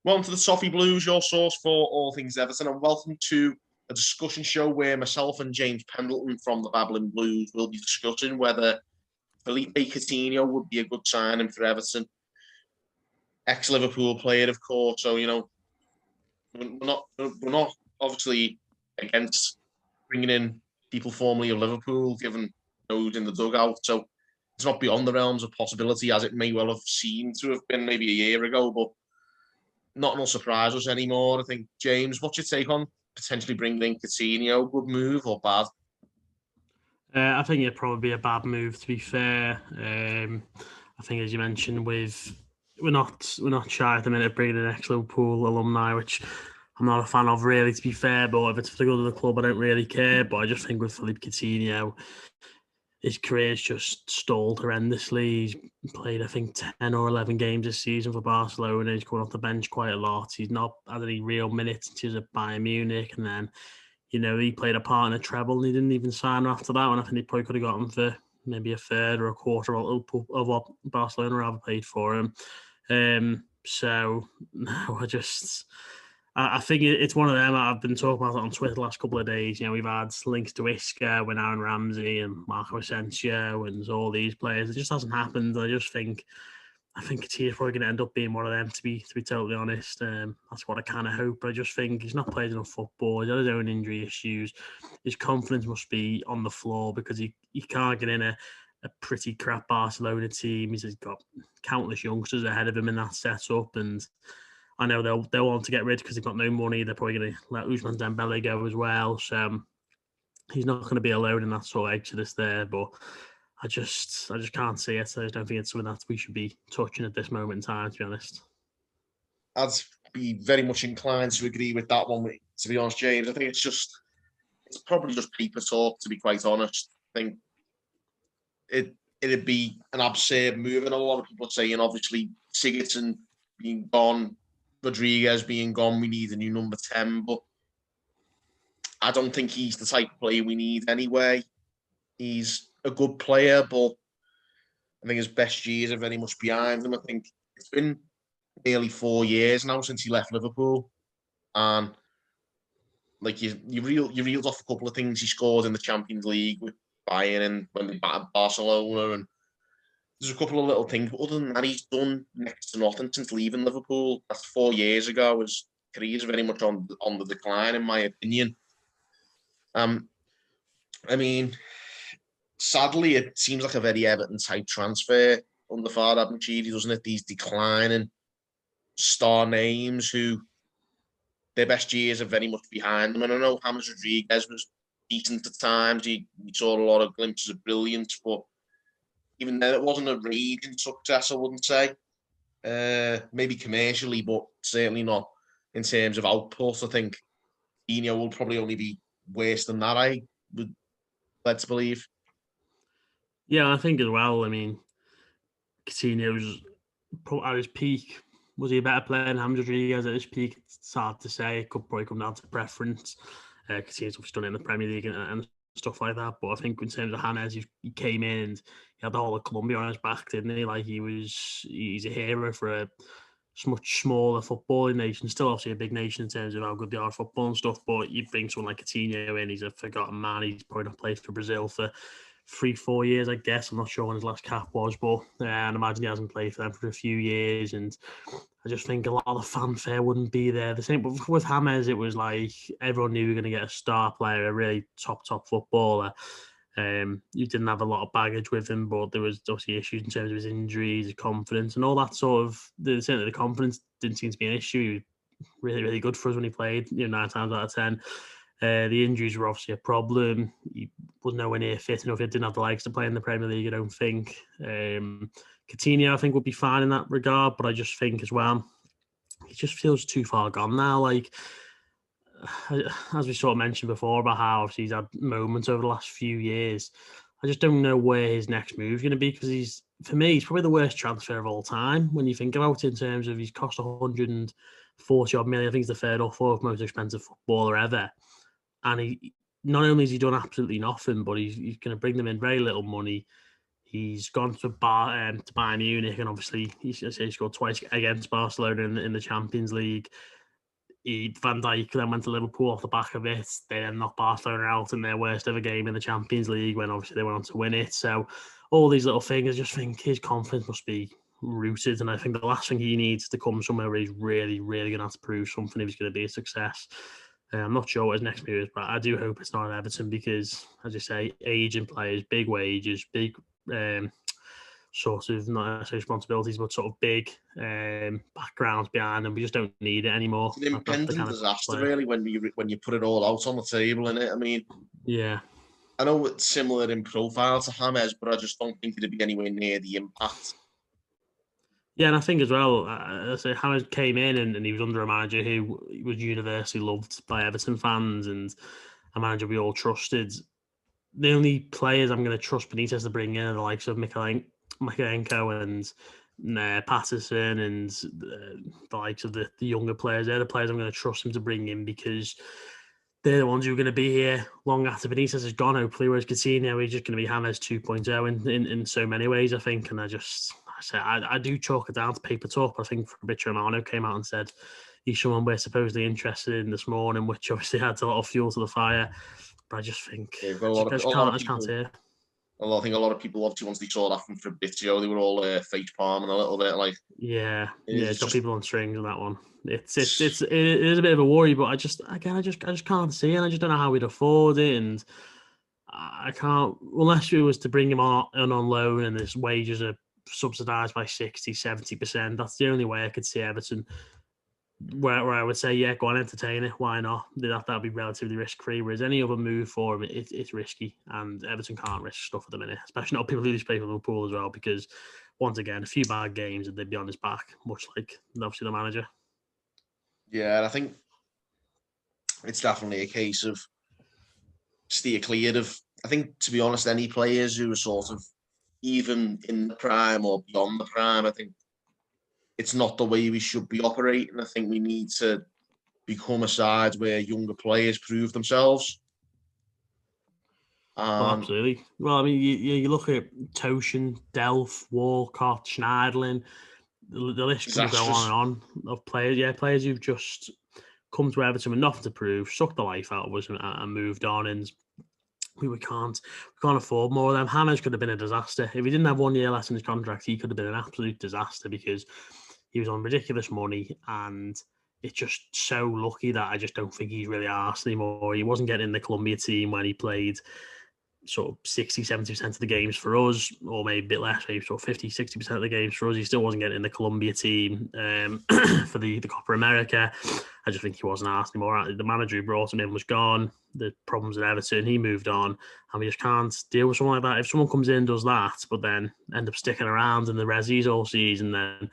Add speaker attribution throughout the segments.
Speaker 1: Welcome to the Toffee Blues, your source for all things Everton, and welcome to a discussion show where myself and James Pendleton from the Babbling Blues will be discussing whether Philippe Coutinho would be a good signing for Everton. Ex-Liverpool player, of course, so, we're not obviously against bringing in people formerly of Liverpool, given those in the dugout, so it's not beyond the realms of possibility, as it may well have seemed to have been maybe a year ago, but not will surprise us anymore. I think, James, what's your take on potentially bringing in Coutinho? Good move or bad?
Speaker 2: I think it'd probably be a bad move, to be fair. I think, as you mentioned, we're not shy at the minute of bringing in ex-Liverpool alumni, which I'm not a fan of, really, to be fair. But if it's for the good of the club, I don't really care. But I just think with Philippe Coutinho, his career's just stalled horrendously. He's played, I think, 10 or 11 games this season for Barcelona. He's coming off the bench quite a lot. He's not had any real minutes since he was at Bayern Munich. And then, he played a part in a treble and he didn't even sign after that one. I think he probably could have got him for maybe a third or a quarter of what Barcelona have paid for him. So, no, I think it's one of them. I've been talking about it on Twitter the last couple of days. We've had links to Isca with Aaron Ramsey and Marco Asensio and all these players. It just hasn't happened. I think Coutinho's probably going to end up being one of them, to be totally honest. That's what I kind of hope. But I just think he's not played enough football. He's had his own injury issues. His confidence must be on the floor because he can't get in a pretty crap Barcelona team. He's got countless youngsters ahead of him in that setup, and I know they'll want to get rid because they've got no money. They're probably going to let Ousmane Dembele go as well. So he's not going to be alone in that sort of exodus there. But I just can't see it. I don't think it's something that we should be touching at this moment in time, to be honest.
Speaker 1: I'd be very much inclined to agree with that one, to be honest, James. I think it's probably just paper talk, to be quite honest. I think it'd be an absurd move, and a lot of people are saying, obviously, Sigurdsson being gone, Rodriguez being gone, we need a new number 10, but I don't think he's the type of player we need anyway. He's a good player, but I think his best years are very much behind him. I think it's been nearly 4 years now since he left Liverpool, and like you reeled off a couple of things he scored in the Champions League with Bayern and when they battered Barcelona, and there's a couple of little things. But other than that, he's done next to nothing since leaving Liverpool. That's 4 years ago. His career's very much on the decline, in my opinion. I mean, sadly, it seems like a very Everton type transfer under Farhad Moshiri, doesn't it? These declining star names who their best years are very much behind them. And I know James Rodriguez was decent at times. He saw a lot of glimpses of brilliance, but even then, it wasn't a raging success, I wouldn't say. Maybe commercially, but certainly not in terms of output. I think Coutinho will probably only be worse than that, I would led to believe.
Speaker 2: Yeah, I think as well. I mean, Coutinho's at his peak. Was he a better player than James Rodriguez at his peak? It's hard to say. It could probably come down to preference. Coutinho's obviously done it in the Premier League and stuff like that. But I think in terms of James, he came in and he had the whole of Colombia on his back, didn't he? Like he's a hero for a much smaller footballing nation. Still obviously a big nation in terms of how good they are at football and stuff. But you bring someone like Coutinho in, he's a forgotten man. He's probably not played for Brazil for 3-4 years, I guess. I'm not sure when his last cap was, but I imagine he hasn't played for them for a few years. And I just think a lot of the fanfare wouldn't be there. The same, but with James, it was like everyone knew we were going to get a star player, a really top footballer. You didn't have a lot of baggage with him, but there was obviously issues in terms of his injuries, his confidence, and all that sort of. Certainly, the confidence didn't seem to be an issue. He was really, really good for us when he played. 9 times out of 10. The injuries were obviously a problem. He was nowhere near fit enough. He didn't have the legs to play in the Premier League, I don't think. Coutinho, I think, would be fine in that regard, but I just think as well, he just feels too far gone now. Like, as we sort of mentioned before about how obviously he's had moments over the last few years, I just don't know where his next move is going to be, because for me, he's probably the worst transfer of all time when you think about it, in terms of he's cost 140 odd million. I think he's the third or fourth most expensive footballer ever. And he not only has he done absolutely nothing, but he's going to bring them in very little money. He's gone to Bayern Munich, and obviously he scored twice against Barcelona in the Champions League. Van Dijk then went to Liverpool off the back of it. They then knocked Barcelona out in their worst ever game in the Champions League when obviously they went on to win it. So all these little things, I just think his confidence must be rooted. And I think the last thing he needs to come somewhere where he's really, really going to have to prove something if he's going to be a success. I'm not sure what his next move is, but I do hope it's not at Everton because, as you say, aging players, big wages, big sort of not necessarily responsibilities, but sort of big backgrounds behind them. We just don't need it anymore.
Speaker 1: It's an impending disaster, really, when you put it all out on the table, innit? I mean,
Speaker 2: yeah.
Speaker 1: I know it's similar in profile to James, but I just don't think it'd be anywhere near the impact.
Speaker 2: Yeah, and I think as well, James came in and he was under a manager who was universally loved by Everton fans and a manager we all trusted. The only players I'm going to trust Benitez to bring in are the likes of Mikalenko and Patterson and the likes of the younger players. They're the players I'm going to trust him to bring in because they're the ones who are going to be here long after Benitez is gone, hopefully, whereas Coutinho is just going to be James 2.0 in so many ways, I think. And I do chalk it down to paper talk. I think Fabrizio Romano came out and said he's someone we're supposedly interested in this morning, which obviously adds a lot of fuel to the fire. But I just think I can't hear.
Speaker 1: I think a lot of people, obviously, once they saw that from Fabrizio, they were all face palming a little bit. Like,
Speaker 2: it's got people on strings on that one. It is a bit of a worry, but I just can't see it. And I just don't know how we'd afford it, and I can't unless we was to bring him on loan and his wages are subsidised by 60-70%. That's the only way I could see Everton. Where I would say, yeah, go on, entertain it. Why not? That'd be relatively risk-free. Whereas any other move for him, it's risky. And Everton can't risk stuff at the minute, especially not people who play for Liverpool as well, because once again, a few bad games and they'd be on his back, much like obviously the manager.
Speaker 1: Yeah, and I think it's definitely a case of steer clear of, I think, to be honest, any players who are sort of even in the prime or beyond the prime, I think it's not the way we should be operating. I think we need to become a side where younger players prove themselves.
Speaker 2: Absolutely. Well, I mean, you look at Toshin, Delph, Walcott, Schneiderlin, the list can go on and on of players. Yeah, players who've just come to Everton with nothing to prove, sucked the life out of us and moved on. And we can't afford more of them. James could have been a disaster. If he didn't have 1 year left in his contract, he could have been an absolute disaster because he was on ridiculous money and it's just so lucky that I just don't think he's really arsed anymore. He wasn't getting in the Colombia team when he played sort of 60-70% of the games for us, or maybe a bit less, maybe sort of 50-60% of the games for us. He still wasn't getting in the Colombia team for the Copa America. I just think he wasn't asked anymore. The manager who brought him in was gone. The problems at Everton, he moved on, and we just can't deal with someone like that. If someone comes in and does that, but then end up sticking around in the resis all season, then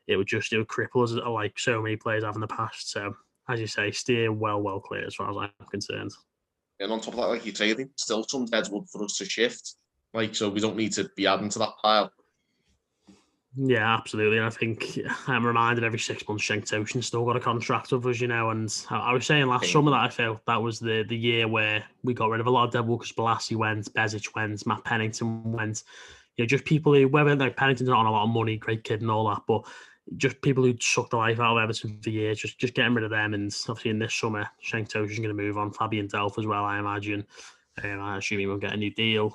Speaker 2: it would cripple us like so many players have in the past. So, as you say, steer well clear as far as I'm concerned.
Speaker 1: And on top of that, like you say, I think still some deadwood for us to shift. Like, so we don't need to be adding to that pile.
Speaker 2: Yeah, absolutely. And I think I'm reminded every 6 months Cenk Tosun's still got a contract with us, you know. And I was saying last summer that I felt that was the year where we got rid of a lot of deadwood because Balassi went, Bezic went, Matt Pennington went. You know, just people who, whether like Pennington's not on a lot of money, great kid and all that, but just people who sucked the life out of Everton for years, just getting rid of them. And obviously in this summer, Cenk Tosun's going to move on. Fabian Delph as well, I imagine. I assume he will get a new deal.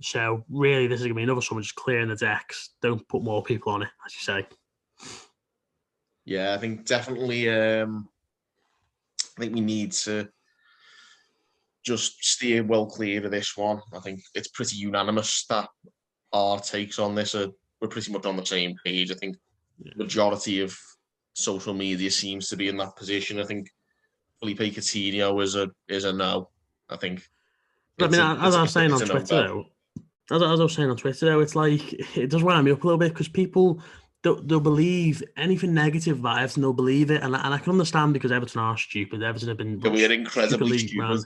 Speaker 2: So really, this is going to be another summer just clearing the decks. Don't put more people on it, as you say.
Speaker 1: Yeah, I think definitely. I think we need to just steer well clear of this one. I think it's pretty unanimous that our takes on this we're pretty much on the same page. I think the majority of social media seems to be in that position. I think Philippe Coutinho is a no. I think.
Speaker 2: I mean, as I was saying on Twitter, though, as I was saying on Twitter, though, it's like it does wind me up a little bit because people they'll believe anything negative about Everton. They'll believe it, and I can understand because Everton are stupid. Everton have been
Speaker 1: we're incredibly stupid.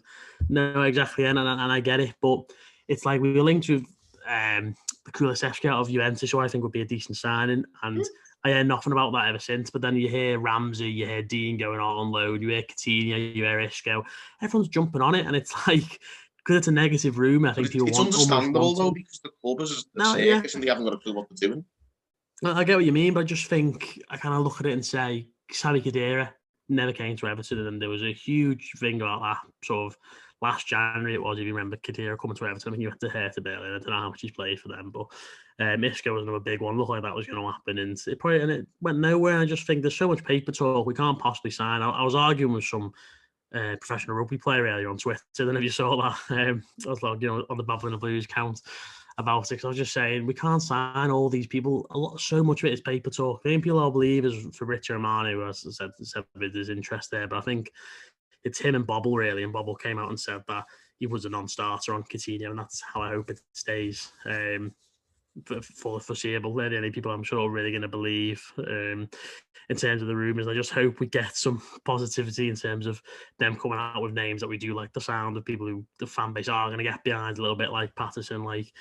Speaker 2: No, exactly, and I get it, but it's like we were linked with the Kulusevski out of Juventus, who I think would be a decent signing, and I hear nothing about that ever since. But then you hear Ramsey, you hear Dean going on loan, you hear Coutinho, you hear Isco. Everyone's jumping on it, and it's like because it's a negative rumour. I
Speaker 1: But
Speaker 2: think people
Speaker 1: it's
Speaker 2: almost
Speaker 1: understandable,
Speaker 2: want
Speaker 1: though,
Speaker 2: to.
Speaker 1: because the club is a
Speaker 2: No, yeah,
Speaker 1: circus and they haven't got a clue what they're doing.
Speaker 2: I get what you mean, but I just think I kind of look at it and say, Sami Khedira never came to Everton, and there was a huge thing about that sort of last January. It was, if you remember, Khedira coming to Everton. I mean, you had to hurt a bit. I don't know how much he's played for them, but Isco was another big one. Looked like that was going to happen, and it went nowhere. I just think there's so much paper talk. We can't possibly sign. I was arguing with some professional rugby player earlier on Twitter. I don't know if you saw that. I was like, on the Babbling Blues account about it. I was just saying we can't sign all these people. So much of it is paper talk. The only people I believe is Fabrizio Romano, who as I said there's interest there, but I think it's him and Bobble really. And Bobble came out and said that he was a non-starter on Coutinho, and that's how I hope it stays. For the foreseeable. They're the only people I'm sure are really going to believe in terms of the rumours. I just hope we get some positivity in terms of them coming out with names that we do like the sound of, people who the fan base are going to get behind, a little bit like Patterson, like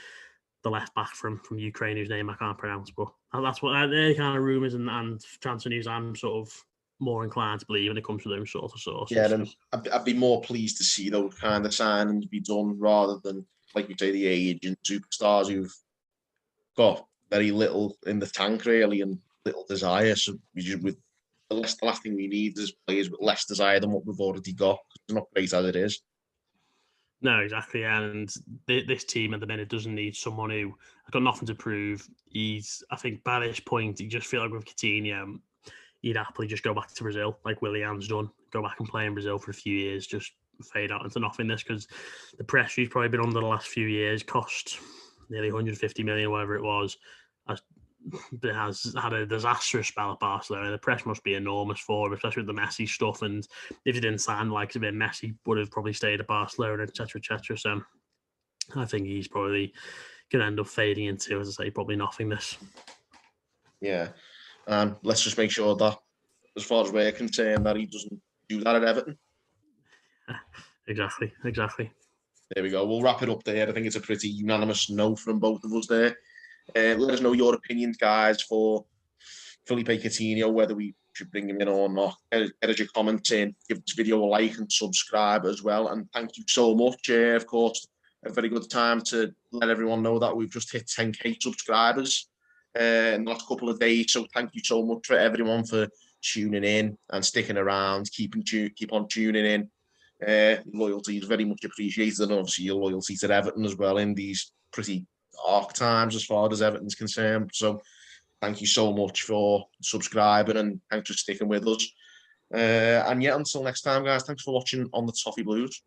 Speaker 2: the left back from Ukraine, whose name I can't pronounce. But that's what they're kind of rumours and transfer news I'm sort of more inclined to believe when it comes to those sort of sources.
Speaker 1: Yeah, and I'd be more pleased to see those kind of signings be done rather than, like you say, the agent superstars who've got very little in the tank really and little desire. So with the last thing we need is players with less desire than what we've already got. It's not great as it is.
Speaker 2: No, exactly. And this team at the minute doesn't need someone who has got nothing to prove. I think by this point, you just feel like with Coutinho, he'd happily just go back to Brazil, like Willian's done. Go back and play in Brazil for a few years, just fade out into nothingness, because the pressure he's probably been under the last few years cost nearly 150 million, whatever it was. It has had a disastrous spell at Barcelona. The pressure must be enormous for him, especially with the Messi stuff. And if he didn't sign like a bit, Messi would have probably stayed at Barcelona, etc., etc. So I think he's probably going to end up fading into, as I say, probably nothingness.
Speaker 1: Yeah, and let's just make sure that, as far as we're concerned, that he doesn't do that at Everton.
Speaker 2: Exactly.
Speaker 1: There we go. We'll wrap it up there. I think it's a pretty unanimous no from both of us there. Let us know your opinions, guys, for Philippe Coutinho, whether we should bring him in or not. Get us your comments in. Give this video a like and subscribe as well. And thank you so much. Of course, a very good time to let everyone know that we've just hit 10k subscribers in the last couple of days. So thank you so much for everyone for tuning in and sticking around. Keep on tuning in. Loyalty is very much appreciated, and obviously your loyalty to Everton as well in these pretty dark times as far as Everton's concerned. So thank you so much for subscribing and thanks for sticking with us. And yeah, until next time, guys, thanks for watching on the Toffee Blues.